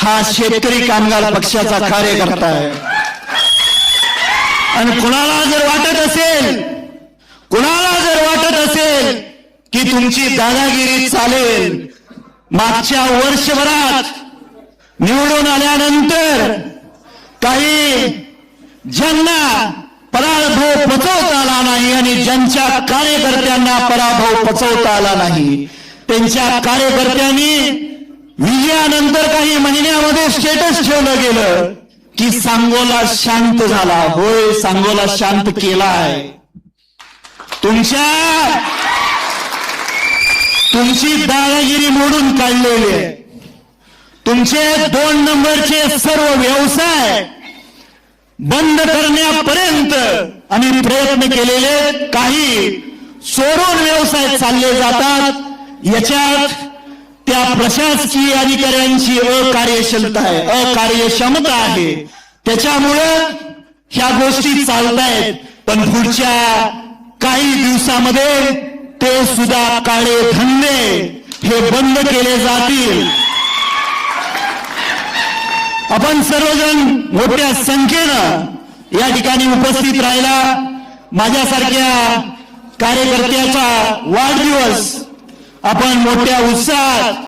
हा शेतकरी कामगार पक्षाचा कार्यकर्ता आहे। आणि कुणाला जर वाटत असेल की तुमची दादागिरी चालेल, मागच्या वर्षभरात निवडून आल्यानंतर काही ज्यांना पराभव पचवता आला नाही आणि ज्यांच्या कार्यकर्त्यांना पराभव पचवता आला नाही, त्यांच्या कार्यकर्त्यांनी विजयानंतर काही महिन्यामध्ये स्टेटस ठेवलं गेलं की सांगोला शांत झाला। होय, सांगोला शांत केलाय। तुमची दादागिरी मोडून काढलेली आहे। तुमचे 2 नंबरचे सर्व व्यवसाय बंद करण्यापर्यंत आम्ही प्रयत्न केलेले, काही सोडून व्यवसाय चालले जातात। याच्यात त्या प्रशासकीय अधिकाऱ्यांची अकार्यक्षमता आहे, त्याच्यामुळं ह्या गोष्टी चालतायत। पण पुढच्या काही दिवसामध्ये ते सुद्धा काळे धंदे हे बंद केले जातील। आपण सर्वजण मोठ्या संख्येनं या ठिकाणी उपस्थित राहिला। माझ्यासारख्या कार्यकर्त्याचा वाढदिवस आपण मोठ्या उत्साहात